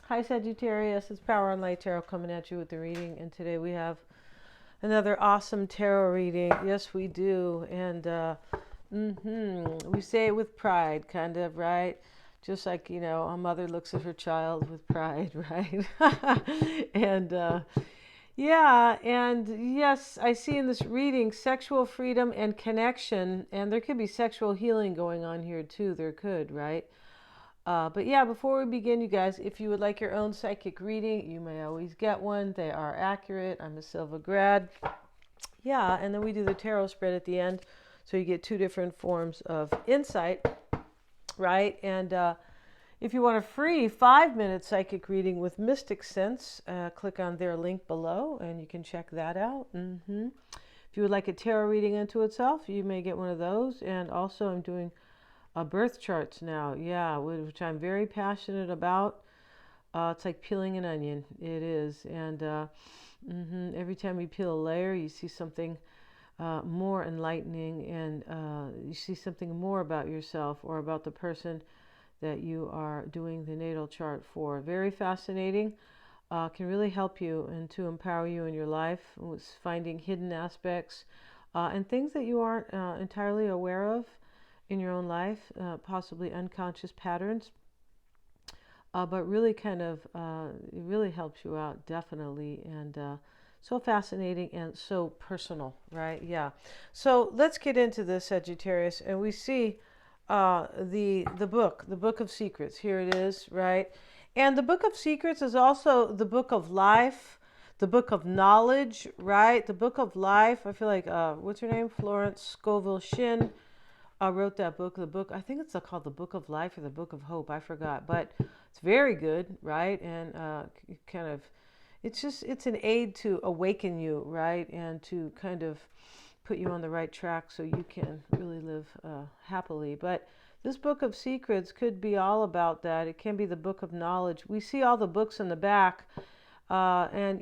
Hi Sagittarius, it's Power and Light Tarot coming at you with the reading, and today we have another awesome tarot reading. Yes, we do, and we say it with pride, kind of, right? Just like, a mother looks at her child with pride, right? and yeah, and yes, I see in this reading sexual freedom and connection, and there could be sexual healing going on here too. There could, right? But yeah, before we begin, you guys, if you would like your own psychic reading, you may always get one. They are accurate. I'm a Silva grad. Yeah, and then we do the tarot spread at the end. So you get two different forms of insight, right? And if you want a free 5-minute psychic reading with Mystic Sense, click on their link below and you can check that out. If you would like a tarot reading unto itself, you may get one of those. And also I'm doing birth charts now, yeah, which I'm very passionate about. It's like peeling an onion. It is. And every time you peel a layer, you see something more enlightening, and you see something more about yourself or about the person that you are doing the natal chart for. Very fascinating. Can really help you and to empower you in your life with finding hidden aspects and things that you aren't entirely aware of in your own life, possibly unconscious patterns, but really kind of, it really helps you out, definitely, and so fascinating and so personal, right? Yeah. So let's get into this, Sagittarius, and we see the book of secrets. Here it is, right? And the book of secrets is also the book of life, the book of knowledge, right? The book of life. I feel like, what's her name? Florence Scovel Shinn wrote that book. The book, I think it's called The Book of Life or The Book of Hope. I forgot, but it's very good, right? And kind of, it's an aid to awaken you, right? And to kind of put you on the right track so you can really live happily. But this book of secrets could be all about that. It can be the book of knowledge. We see all the books in the back. And,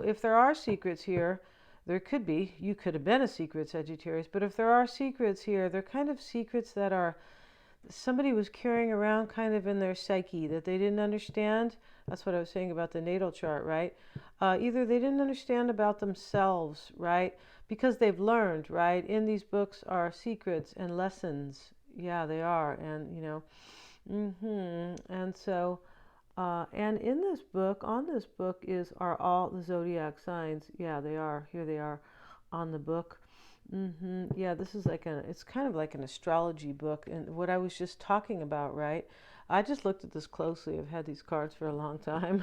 if there are secrets here, there could be. You could have been a secret, Sagittarius. But if there are secrets here, they're kind of secrets that are somebody was carrying around kind of in their psyche that they didn't understand. That's what I was saying about the natal chart, right? Either they didn't understand about themselves, right? Because they've learned, right? In these books are secrets and lessons. Yeah, they are. And, and so... and in this book, on this book are all the zodiac signs. Yeah, they are. Here they are on the book. Yeah, this is it's kind of like an astrology book. And what I was just talking about, right? I just looked at this closely. I've had these cards for a long time.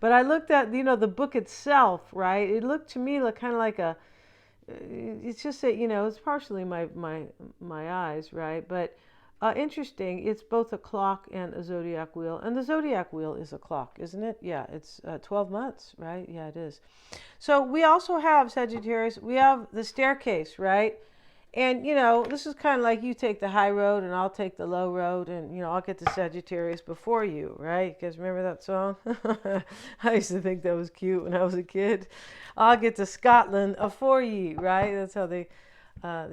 But I looked at, the book itself, right? It looked to me like kind of like it's just that, it's partially my eyes, right? But interesting. It's both a clock and a zodiac wheel. And the zodiac wheel is a clock, isn't it? Yeah, it's 12 months, right? Yeah, it is. So we also have, Sagittarius, we have the staircase, right? And, this is kind of like you take the high road and I'll take the low road, and, I'll get to Sagittarius before you, right? You guys remember that song? I used to think that was cute when I was a kid. I'll get to Scotland afore ye, right? That's how they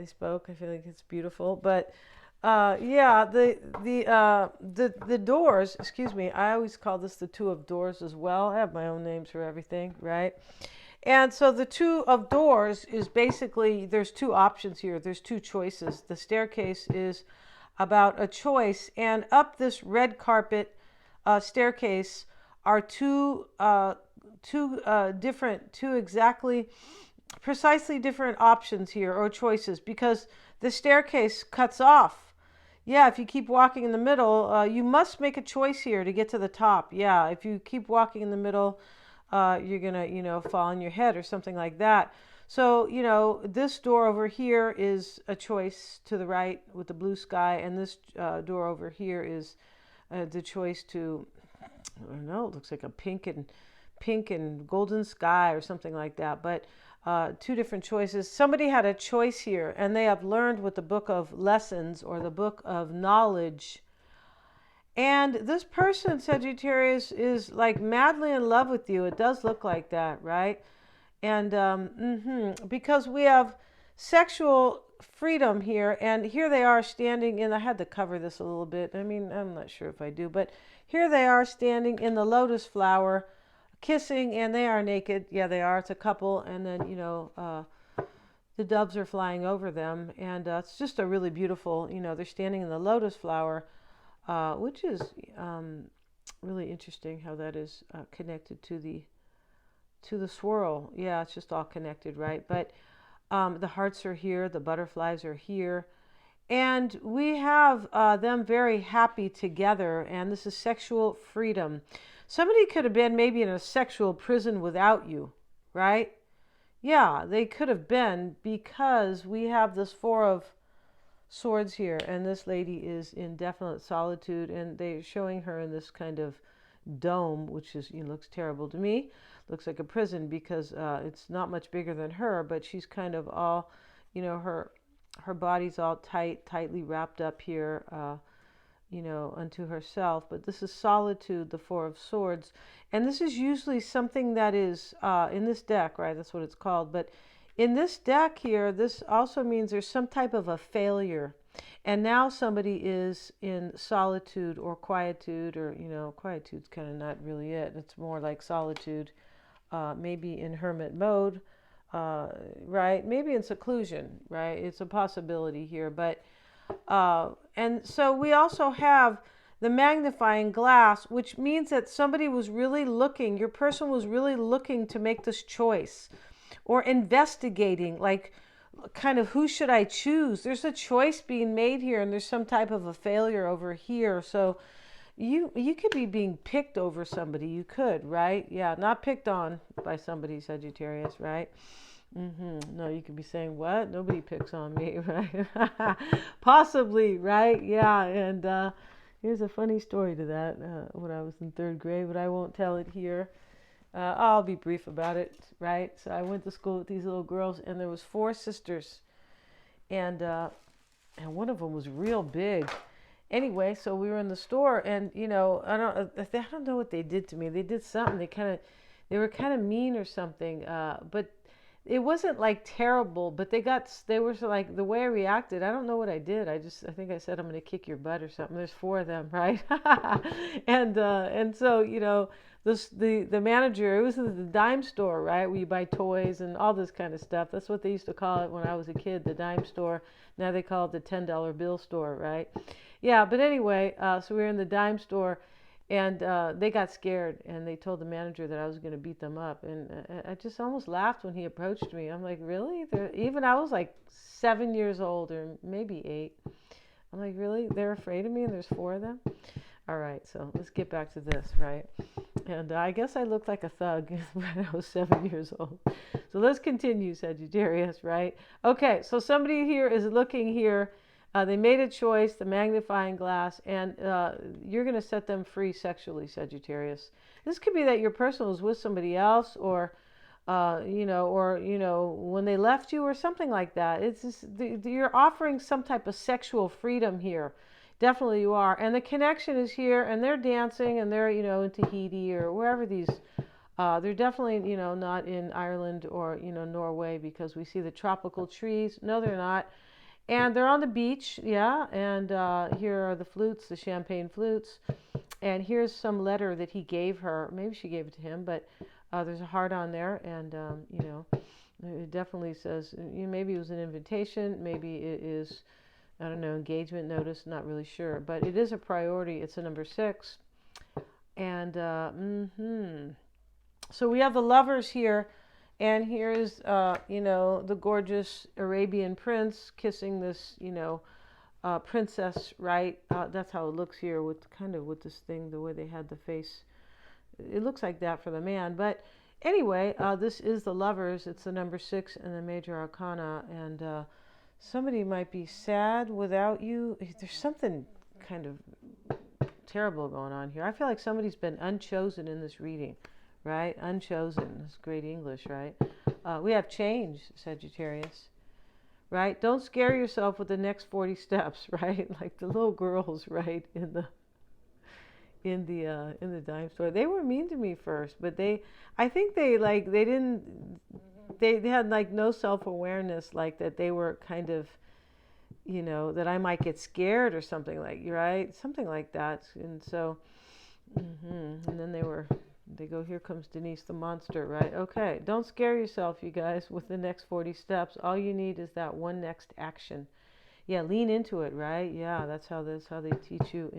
spoke. I feel like it's beautiful. But yeah, the doors, excuse me, I always call this the two of doors as well. I have my own names for everything, right? And so the two of doors is basically, there's two options here. There's two choices. The staircase is about a choice, and up this red carpet staircase are two precisely different options here, or choices, because the staircase cuts off. Yeah, if you keep walking in the middle, you must make a choice here to get to the top. Yeah, if you keep walking in the middle, you're going to, fall on your head or something like that. So, this door over here is a choice to the right with the blue sky, and this door over here is the choice to, I don't know, it looks like a pink and golden sky or something like that. But two different choices. Somebody had a choice here, and they have learned with the book of lessons or the book of knowledge. And this person, Sagittarius, is like madly in love with you. It does look like that, right? And because we have sexual freedom here, and here they are standing in, I had to cover this a little bit. I mean, I'm not sure if I do, but here they are standing in the lotus flower, kissing, and they are naked. Yeah, they are. It's a couple, and then, the doves are flying over them, and it's just a really beautiful, they're standing in the lotus flower, which is really interesting how that is connected to the swirl. Yeah, it's just all connected, right? But the hearts are here, the butterflies are here, and we have them very happy together, and this is sexual freedom. Somebody could have been maybe in a sexual prison without you, right? Yeah, they could have been, because we have this Four of Swords here, and this lady is in definite solitude, and they're showing her in this kind of dome, which is, looks terrible to me. Looks like a prison, because it's not much bigger than her, but she's kind of all, her body's all tightly wrapped up here, unto herself. But this is solitude, the Four of Swords, and this is usually something that is in this deck, right? That's what it's called. But in this deck here, this also means there's some type of a failure. And now somebody is in solitude or quietude, or, quietude's kind of not really it. It's more like solitude, maybe in hermit mode, right? Maybe in seclusion, right? It's a possibility here. But, and so we also have the magnifying glass, which means that somebody was really looking, your person was really looking to make this choice, or investigating, like, kind of, who should I choose? There's a choice being made here, and there's some type of a failure over here. So you could be being picked over somebody. You could, right? Yeah, not picked on by somebody, Sagittarius, right? No, you could be saying, what? Nobody picks on me, right? Possibly, right? Yeah, and here's a funny story to that, when I was in third grade, but I won't tell it here. I'll be brief about it, right? So I went to school with these little girls, and there was 4 sisters, and one of them was real big. Anyway, so we were in the store, and I don't know what they did to me. They did something. They were kind of mean or something. But it wasn't like terrible. But they were like, the way I reacted, I don't know what I did. I think I said, I'm going to kick your butt or something. There's 4 of them, right? and so the manager, it was the dime store, right, where you buy toys and all this kind of stuff. That's what they used to call it when I was a kid, the dime store. Now they call it the $10 bill store, right? Yeah, but anyway, so we were in the dime store, and they got scared, and they told the manager that I was going to beat them up. And I just almost laughed when he approached me. I'm like, really? Even I was like 7 years old, or maybe 8. I'm like, really? They're afraid of me, and there's 4 of them? All right, so let's get back to this, right? And I guess I looked like a thug when I was 7 years old. So let's continue, Sagittarius, right? Okay, so somebody here is looking here. They made a choice, the magnifying glass, and you're going to set them free sexually, Sagittarius. This could be that your person was with somebody else, or, when they left you, or something like that. It's just, you're offering some type of sexual freedom here. Definitely you are. And the connection is here, and they're dancing, and they're, in Tahiti or wherever these, they're definitely, not in Ireland or, Norway, because we see the tropical trees. No, they're not. And they're on the beach, yeah, and here are the flutes, the champagne flutes. And here's some letter that he gave her. Maybe she gave it to him, but there's a heart on there, and, it definitely says, maybe it was an invitation, maybe it is, I don't know, engagement notice, not really sure. But it is a priority. It's a number 6. And, so we have the lovers here. And here's, the gorgeous Arabian prince kissing this, princess, right? That's how it looks here with this thing, the way they had the face. It looks like that for the man. But anyway, this is the lovers. It's the number 6 and the major arcana. And somebody might be sad without you. There's something kind of terrible going on here. I feel like somebody's been unchosen in this reading. Right? Unchosen. That's great English, right? We have change, Sagittarius. Right? Don't scare yourself with the next 40 steps, right? Like the little girls, right, in the dime store. They were mean to me first, but they had like no self-awareness, like that they were kind of that I might get scared or something like, right? Something like that. And so, and then they go, here comes Denise the monster, right? Okay, don't scare yourself, you guys, with the next 40 steps. All you need is that one next action. Yeah, lean into it, right? Yeah, that's how they teach you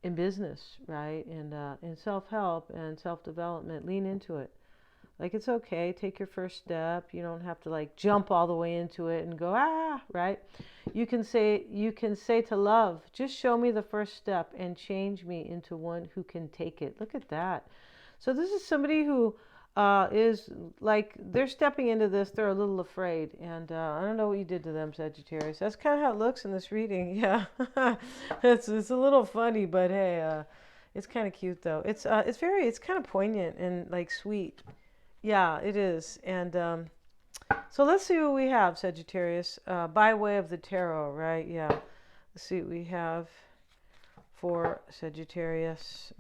in business, right? And in self-help and self-development, lean into it. Like, it's okay. Take your first step. You don't have to like jump all the way into it and go, right? You can say to love, just show me the first step and change me into one who can take it. Look at that. So this is somebody who is like, they're stepping into this. They're a little afraid. And I don't know what you did to them, Sagittarius. That's kind of how it looks in this reading. Yeah. it's a little funny, but hey, it's kind of cute though. It's kind of poignant and like sweet. Yeah, it is. And so let's see what we have, Sagittarius, by way of the tarot, right? Yeah. Let's see what we have for Sagittarius.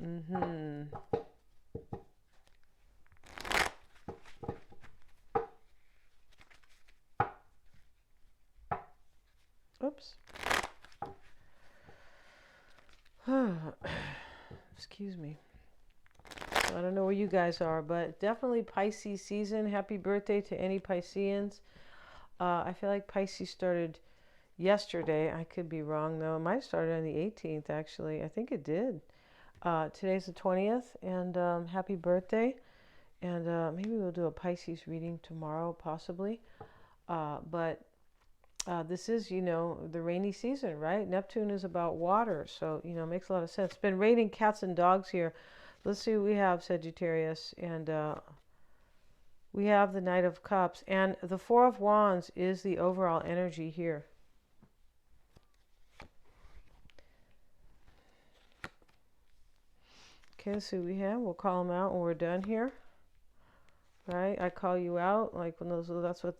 Oops. Excuse me. I don't know where you guys are, but definitely Pisces season. Happy birthday to any Pisceans. I feel like Pisces started yesterday. I could be wrong, though. It might have started on the 18th, actually. I think it did. Today's the 20th, and happy birthday. And maybe we'll do a Pisces reading tomorrow, possibly. But this is, the rainy season, right? Neptune is about water, so, it makes a lot of sense. It's been raining cats and dogs here. Let's see what we have, Sagittarius. And we have the Knight of Cups. And the Four of Wands is the overall energy here. Okay, let's see what we have. We'll call them out when we're done here. Right? I call you out. Like when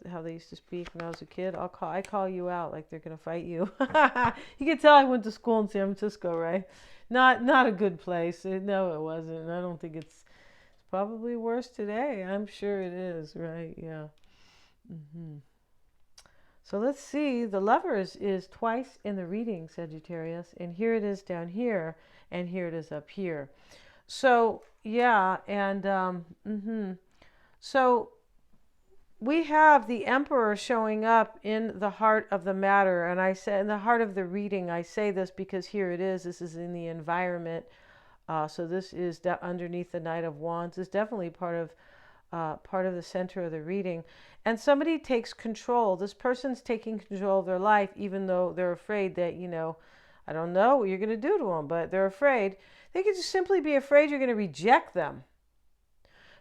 how they used to speak when I was a kid. I call you out like they're going to fight you. You can tell I went to school in San Francisco, right? Not a good place. No, it wasn't. I don't think it's probably worse today. I'm sure it is, right? Yeah. So let's see. The Lovers is twice in the reading, Sagittarius, and here it is down here, and here it is up here. So yeah, and so we have the Emperor showing up in the heart of the matter. And I say in the heart of the reading, I say this because here it is. This is in the environment. So this is underneath the Knight of Wands. It's definitely part of the center of the reading. And somebody takes control. This person's taking control of their life, even though they're afraid that, I don't know what you're going to do to them, but they're afraid. They could just simply be afraid you're going to reject them.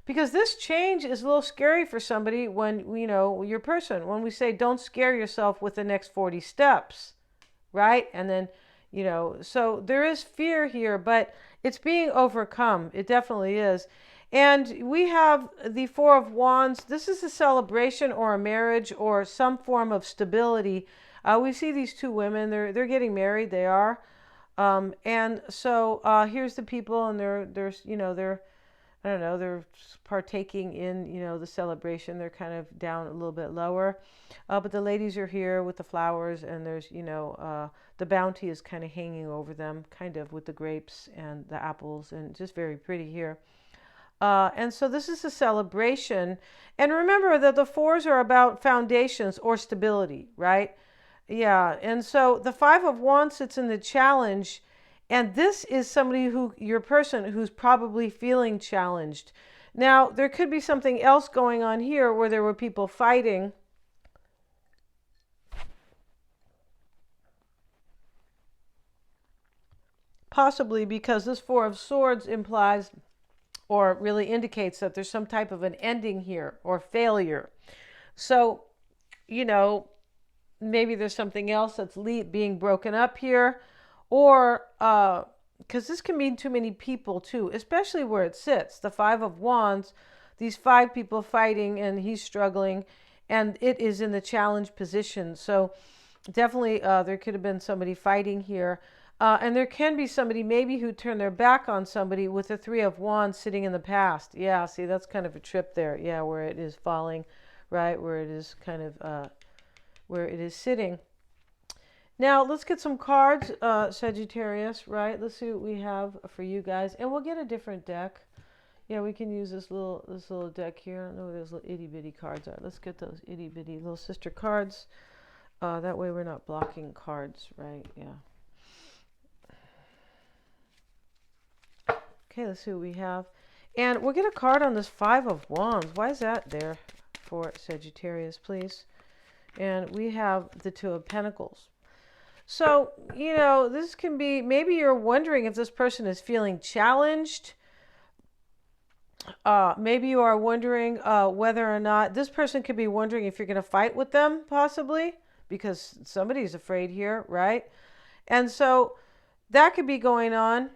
Because this change is a little scary for somebody when, your person, when we say don't scare yourself with the next 40 steps, right? And then, so there is fear here, but it's being overcome. It definitely is. And we have the Four of Wands. This is a celebration or a marriage or some form of stability. We see these two women. They're getting married. They are. And so here's the people, and they're I don't know, they're partaking in, the celebration. They're kind of down a little bit lower. But the ladies are here with the flowers, and there's, the bounty is kind of hanging over them, kind of with the grapes and the apples, and just very pretty here. And so this is a celebration. And remember that the fours are about foundations or stability, right? Yeah. And so the Five of Wands sits in the challenge. And this is somebody your person who's probably feeling challenged. Now, there could be something else going on here where there were people fighting. Possibly because this Four of Swords implies or really indicates that there's some type of an ending here or failure. So, maybe there's something else that's being broken up here. Or, because this can mean too many people too, especially where it sits. The Five of Wands, these five people fighting, and he's struggling, and it is in the challenge position. So definitely there could have been somebody fighting here. And there can be somebody maybe who turned their back on somebody with the Three of Wands sitting in the past. Yeah, see, that's kind of a trip there. Yeah, where it is falling, right? Where it is kind of, where it is sitting. Now, let's get some cards, Sagittarius, right? Let's see what we have for you guys. And we'll get a different deck. Yeah, we can use this little deck here. I don't know where those little itty bitty cards are. Let's get those itty bitty little sister cards. That way we're not blocking cards, right? Yeah. Okay, let's see what we have. And we'll get a card on this Five of Wands. Why is that there for Sagittarius, please? And we have the Two of Pentacles. So, you know, this can be, maybe you're wondering if this person is feeling challenged. Maybe you are wondering whether or not, this person could be wondering if you're going to fight with them, possibly, because somebody's afraid here, right? And so that could be going on.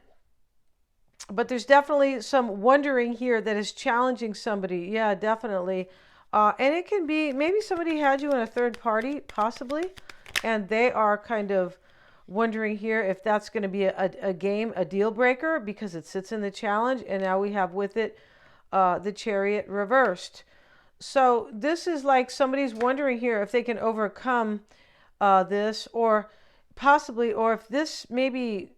But there's definitely some wondering here that is challenging somebody. Yeah, definitely. And it can be, maybe somebody had you in a third party, possibly, and they are kind of wondering here if that's going to be a game, a deal breaker, because it sits in the challenge. And now we have with it the Chariot reversed. So this is like somebody's wondering here if they can overcome this, or possibly, or if this maybe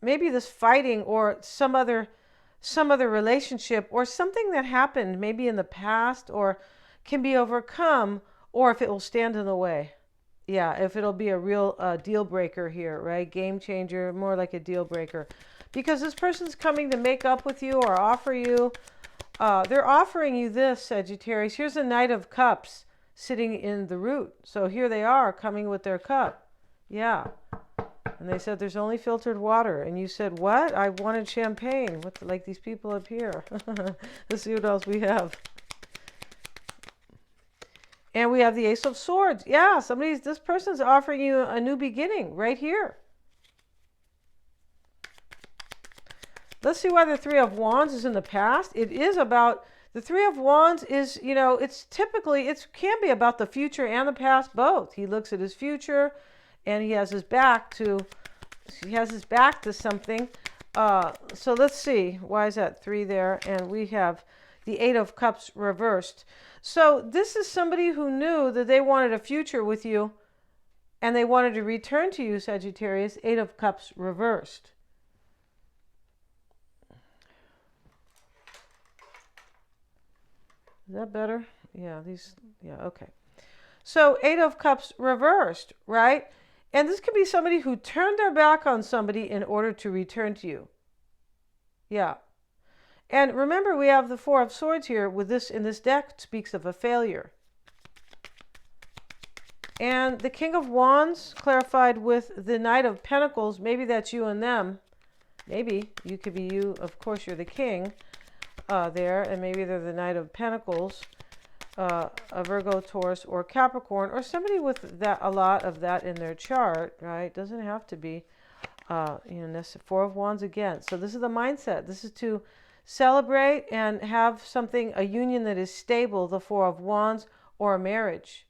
this fighting or some other relationship or something that happened maybe in the past or can be overcome, or if it will stand in the way. Yeah, if it'll be a real deal breaker here, right? Game changer, more like a deal breaker. Because this person's coming to make up with you or offer you. They're offering you this, Sagittarius. Here's a Knight of Cups sitting in the root. So here they are coming with their cup. Yeah. And they said, there's only filtered water. And you said, what? I wanted champagne. What, like these people up here. Let's see what else we have. And we have the Ace of Swords. Yeah, this person's offering you a new beginning right here. Let's see why the Three of Wands is in the past. It is about, the Three of Wands is, you know, it's typically, it can be about the future and the past, both. He looks at his future and he has his back to something. So let's see, why is that 3 there? And we have the Eight of Cups reversed. So this is somebody who knew that they wanted a future with you and they wanted to return to you, Sagittarius. Eight of Cups reversed. Is that better? Yeah, okay. So Eight of Cups reversed, right? And this could be somebody who turned their back on somebody in order to return to you. Yeah. And remember, we have the Four of Swords here with this in this deck. It speaks of a failure. And the King of Wands clarified with the Knight of Pentacles. Maybe that's you and them. Maybe you could be you. Of course, you're the king there. And maybe they're the Knight of Pentacles. A Virgo, Taurus, or Capricorn, or somebody with that, a lot of that in their chart, right? Doesn't have to be, Four of Wands again. So this is the mindset. This is to celebrate and have something, a union that is stable, the Four of Wands, or a marriage.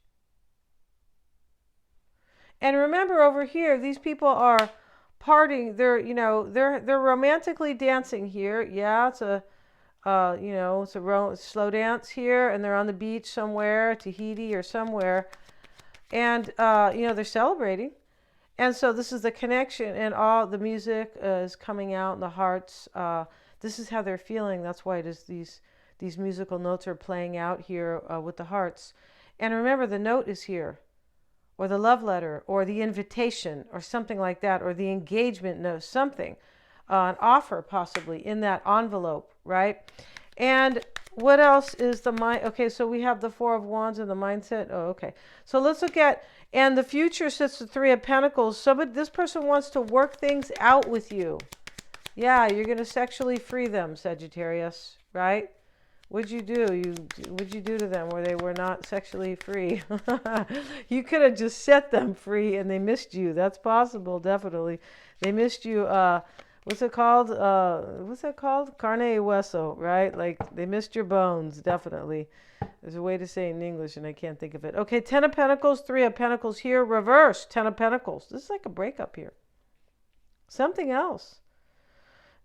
And remember over here, these people are partying. They're romantically dancing here. Yeah, it's a it's a slow dance here, and they're on the beach somewhere, Tahiti or somewhere, and they're celebrating. And so this is the connection, and all the music is coming out in the hearts. This is how they're feeling. That's why it is these musical notes are playing out here with the hearts. And remember, the note is here, or the love letter, or the invitation, or something like that, or the engagement note, something. An offer possibly in that envelope, right? And what else is the mind? Okay, so we have the Four of Wands and the mindset. Oh, okay. So let's look at, and the future sits the Three of Pentacles. This person wants to work things out with you. Yeah, you're going to sexually free them, Sagittarius, right? What'd you do? What'd you do to them where they were not sexually free? You could have just set them free and they missed you. That's possible, definitely. They missed you. What's it called? Carne y hueso, right? Like they missed your bones, definitely. There's a way to say it in English and I can't think of it. Okay, Ten of Pentacles, Three of Pentacles here, reverse, Ten of Pentacles. This is like a breakup here. Something else.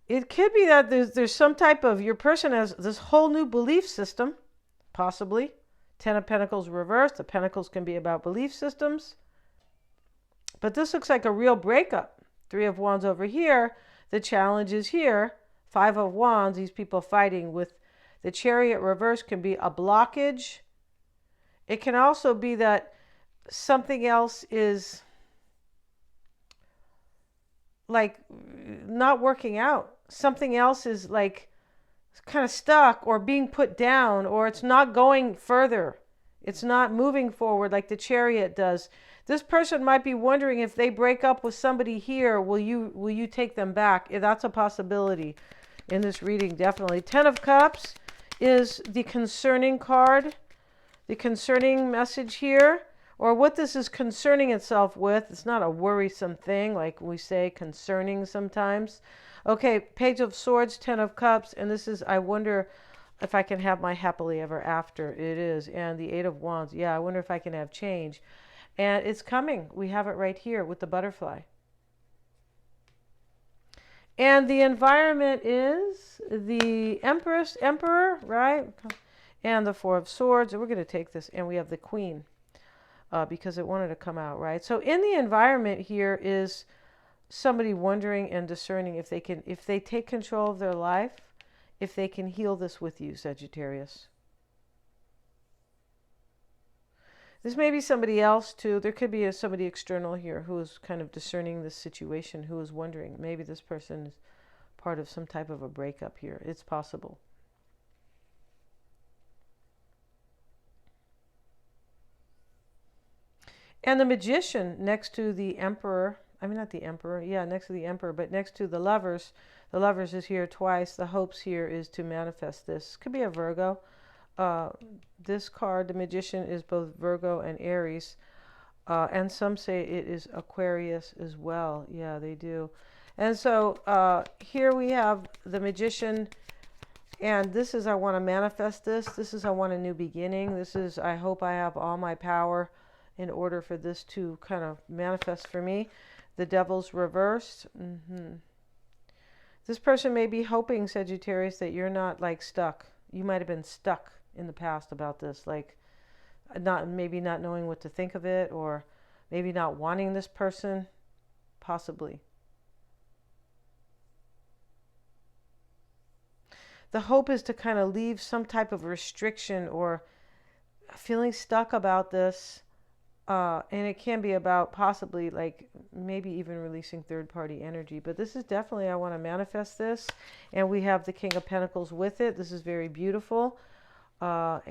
It could be that there's some type of, your person has this whole new belief system, possibly. Ten of Pentacles reversed. The Pentacles can be about belief systems. But this looks like a real breakup. 3 of Wands over here. The challenge is here. 5 of Wands, these people fighting with the Chariot reverse can be a blockage. It can also be that something else is like not working out. Something else is like kind of stuck or being put down, or it's not going further. It's not moving forward like the Chariot does. This person might be wondering, if they break up with somebody here, will you take them back? That's a possibility in this reading, definitely. 10 of Cups is the concerning card, the concerning message here, or what this is concerning itself with. It's not a worrisome thing like we say concerning sometimes. Okay, Page of Swords, 10 of Cups, and this is, I wonder if I can have my happily ever after. It is. And the 8 of Wands, yeah, I wonder if I can have change. And it's coming. We have it right here with the butterfly. And the environment is the Emperor, right? And the 4 of Swords. And we're going to take this, and we have the Queen because it wanted to come out, right? So in the environment here is somebody wondering and discerning if they take control of their life, if they can heal this with you, Sagittarius. This may be somebody else too. There could be somebody external here who is kind of discerning this situation, who is wondering, maybe this person is part of some type of a breakup here. It's possible. And the Magician next to the Emperor, I mean not the Emperor, yeah, next to the Emperor, but next to the Lovers. The Lovers is here twice. The hopes here is to manifest this. Could be a Virgo. This card, the Magician, is both Virgo and Aries. And some say it is Aquarius as well. Yeah, they do. And so here we have the Magician. And this is, I want to manifest this. This is, I want a new beginning. This is, I hope I have all my power in order for this to kind of manifest for me. The Devil's reversed. This person may be hoping, Sagittarius, that you're not like stuck. You might have been stuck in the past about this, like maybe not knowing what to think of it, or maybe not wanting this person, possibly. The hope is to kind of leave some type of restriction or feeling stuck about this. And it can be about possibly like maybe even releasing third-party energy. But this is definitely, I want to manifest this. And we have the King of Pentacles with it. This is very beautiful. Somebody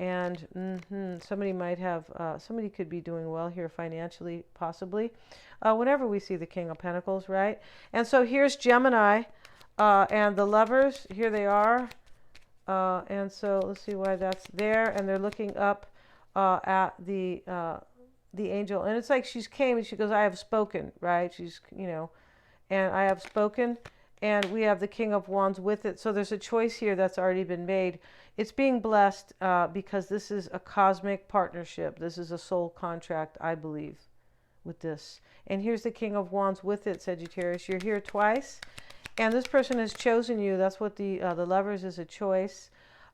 might have, somebody could be doing well here financially, possibly. Whenever we see the King of Pentacles, right? And so here's Gemini and the Lovers. Here they are. And so let's see why that's there. And they're looking up at the angel. And it's like she's came and she goes, I have spoken, right? She's, and I have spoken. And we have the King of Wands with it. So there's a choice here that's already been made. It's being blessed because this is a cosmic partnership. This is a soul contract, I believe, with this. And here's the King of Wands with it, Sagittarius. You're here twice. And this person has chosen you. That's what the Lovers is, a choice.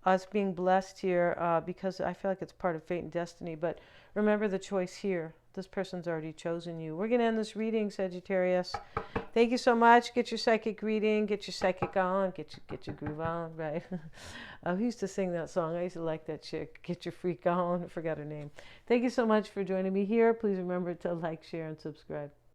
It's being blessed here because I feel like it's part of fate and destiny. But remember the choice here. This person's already chosen you. We're going to end this reading, Sagittarius. Thank you so much. Get your psychic reading. Get your psychic on. Get your groove on, right? I used to sing that song. I used to like that chick. Get your freak on. I forgot her name. Thank you so much for joining me here. Please remember to like, share, and subscribe.